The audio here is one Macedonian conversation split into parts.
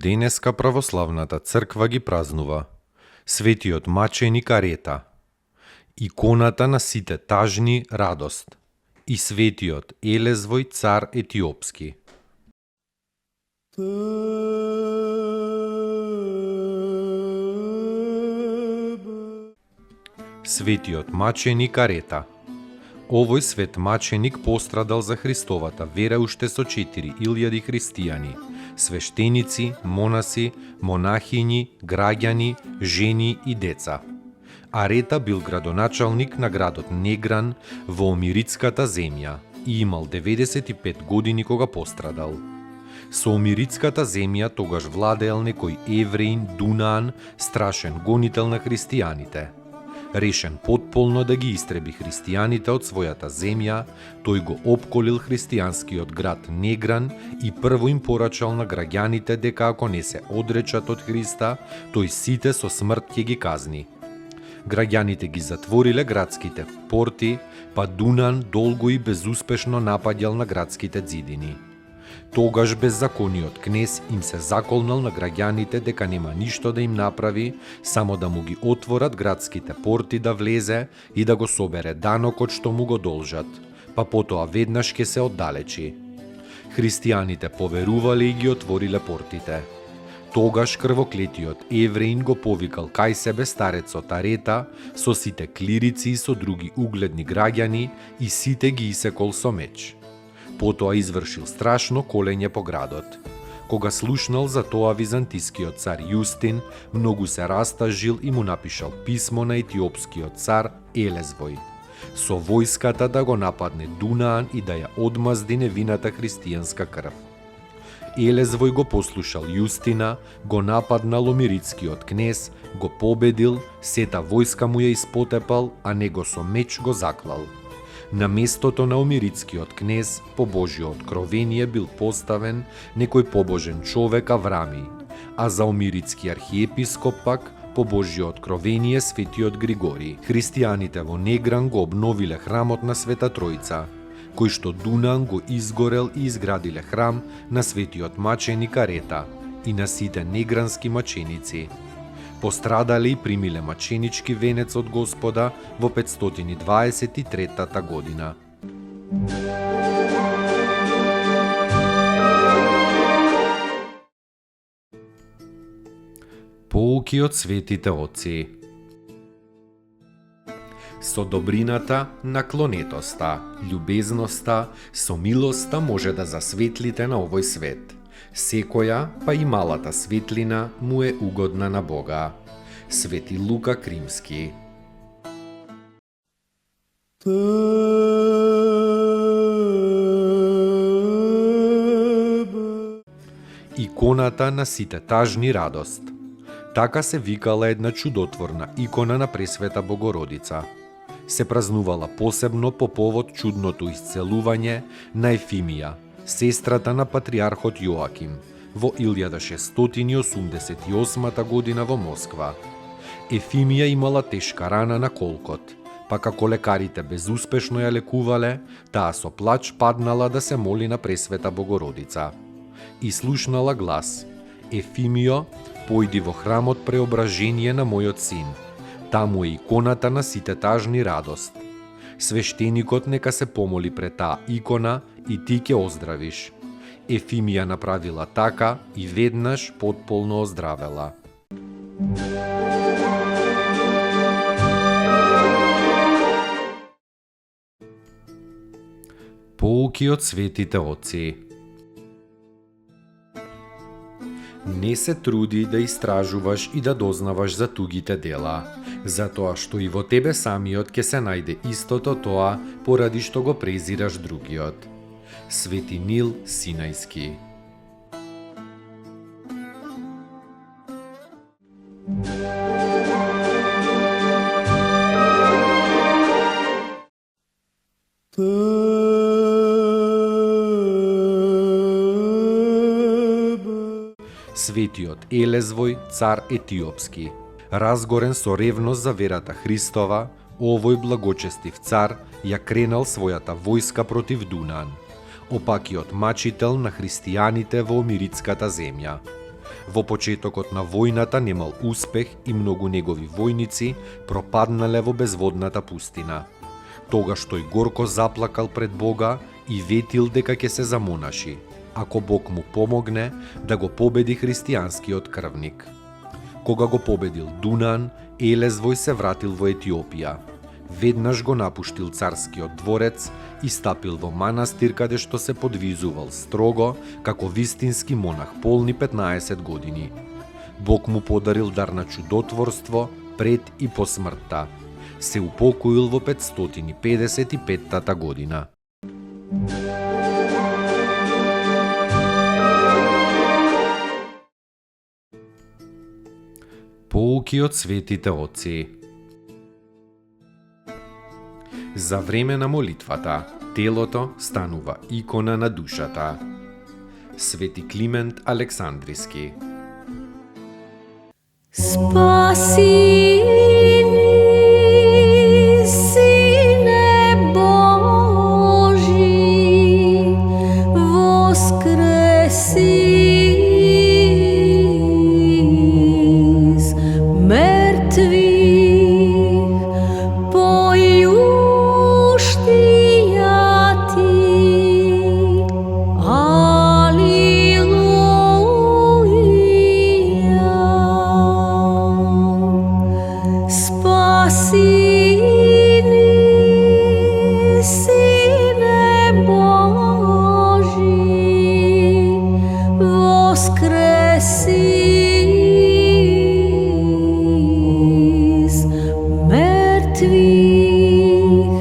Денеска православната црква ги празнува светиот маченик Арета, иконата на сите тажни радост и светиот Елезвој цар етиопски. Светиот маченик Арета. Овој свет маченик пострадал за Христовата вера уште со 4000 христијани, свештеници, монаси, монахињи, граѓани, жени и деца. Арета бил градоначалник на градот Негран во Омирицката земја и имал 95 години кога пострадал. Со Омирицката земја тогаш владеел некој евреин Дунаан, страшен гонител на христијаните. Решен потполно да ги истреби христијаните од својата земја, тој го опколил христијанскиот град Негран и прво им порачал на граѓаните дека ако не се одречат од Христа, тој сите со смрт ќе ги казни. Граѓаните ги затвориле градските порти, па Дунаан долго и безуспешно напаѓал на градските ѕидини. Тогаш беззакониот кнез им се заколнал на граѓаните дека нема ништо да им направи, само да му ги отворат градските порти да влезе и да го собере данокот што му го должат, па потоа веднаш ќе се оддалечи. Христијаните поверувале и ги отвориле портите. Тогаш крвоклетиот евреин го повикал кај себе старецот Арета со сите клирици и со други угледни граѓани и сите ги исекол со меч. Потоа извршил страшно колење по градот. Кога слушнал за тоа византискиот цар Јустин, многу се растажил и му напишал писмо на етиопскиот цар Елезвој, со војската да го нападне Дунаан и да ја одмазди невината христијанска крв. Елезвој го послушал Јустина, го нападнал омирицкиот кнез, го победил, сета војска му ја испотепал, а него со меч го заклал. На местото на омирицкиот кнез, по Божјо откровение бил поставен некој побожен човек Аврами, а за омирицки архиепископ пак, по Божјо откровение светиот Григори. Христијаните во Негран го обновиле храмот на Света Тројца, кој што Дунаан го изгорел и изградиле храм на светиот маченик Арета и на сите негрански маченици. Пострадале и примиле маченички венец од Господа во 523 година. Поуки од светите отци. Со добрината, наклонетоста, љубезноста, со милоста може да засветлите на овој свет. Секоја, па и малата светлина, му е угодна на Бога. Свети Лука Кримски. Иконата на сите тажни радост. Така се викала една чудотворна икона на Пресвета Богородица. Се празнувала посебно по повод чудното исцелување на Ефимија, сестрата на патриархот Јоаким, во 1688 година во Москва. Ефимија имала тешка рана на колкот, па како лекарите безуспешно ја лекувале, таа со плач паднала да се моли на Пресвета Богородица. И слушнала глас: Ефимио, појди во храмот Преображение на мојот син. Таму е иконата на сите тажни радост. Свештеникот нека се помоли пред таа икона и ти ќе оздравиш. Ефимија направила така и веднаш потполно оздравела. Поуки од светите отци. Не се труди да истражуваш и да дознаваш за тугите дела, затоа што и во тебе самиот ќе се најде истото тоа поради што го презираш другиот. Свети Нил Синајски. Светиот Елезвој, цар етиопски. Разгорен со ревност за верата Христова, овој благочестив цар ја кренал својата војска против Дунан, опакиот мачител на христијаните во Омирицката земја. Во почетокот на војната немал успех и многу негови војници пропаднале во безводната пустина. Тогаш тој горко заплакал пред Бога и ветил дека ќе се замонаши, ако Бог му помогне да го победи христијанскиот крвник. Кога го победил Дунан, Елезвој се вратил во Етиопија. Веднаш го напуштил царскиот дворец и стапил во манастир каде што се подвизувал строго како вистински монах полни 15 години. Бог му подарил дар на чудотворство пред и по смртта. Се упокоил во 555 година. Поуки од светите отци. За време на молитвата, телото станува икона на душата. Свети Климент Александриски. Спаси ни, Сине Божи, воскреси из мертвих, поюш Тија Ти, алилуја. Спаси ни, Сине Божи, воскреси из мертвих,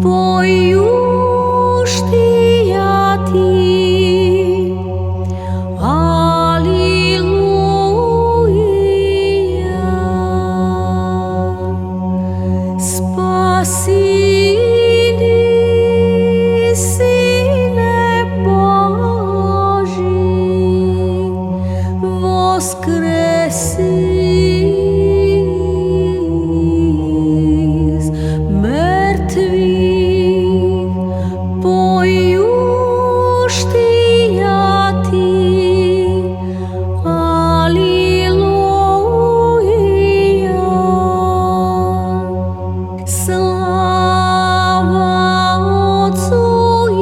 поюш Тија Ти, алилуја. Спаси ни, Сине Божи, воскреси из мертвих, поюш Тија Ти, алилуја. Слава Отцу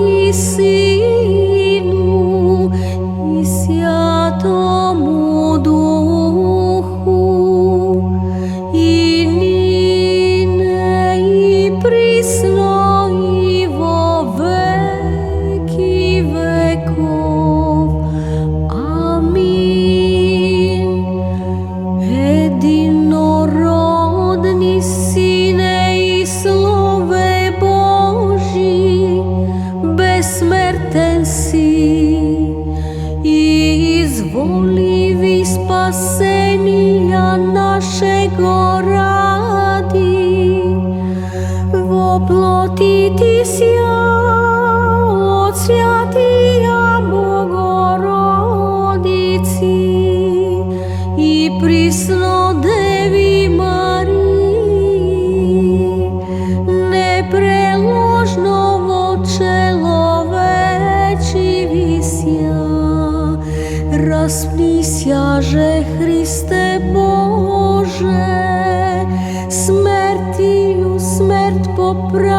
и Сину и Святому Духу, и нине и присно и во веки веков. Амин. Единородни Сине и Слове Божи, безсмертен си и изволиви спасенија нашего ради. Во плоти Ти сја од Свјатија Богородици и присно Деви Марии, непреложно во человечи висја. Распнисјаже Христе Боже, смертију смрт поправи.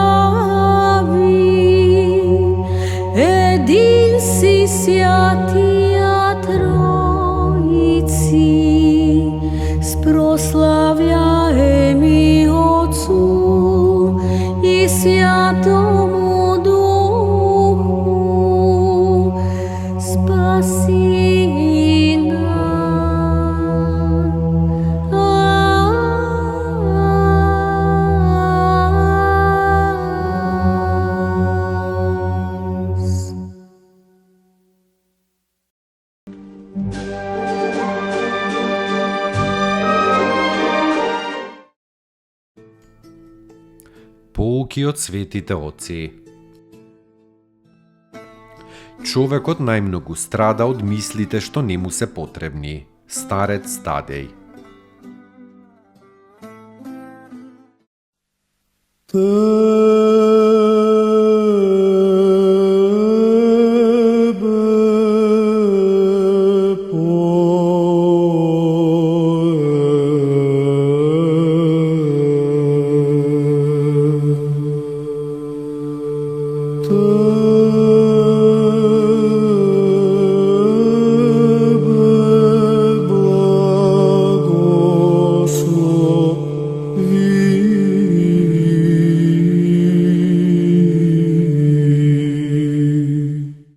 Един си Свјатија Тројци, спрославјаеми Отцу и Свјатому Духу. Спаси нас. Поруки од светите оци. Човекот најмногу страда од мислите што не му се потребни. Старец Тадеј. Tebe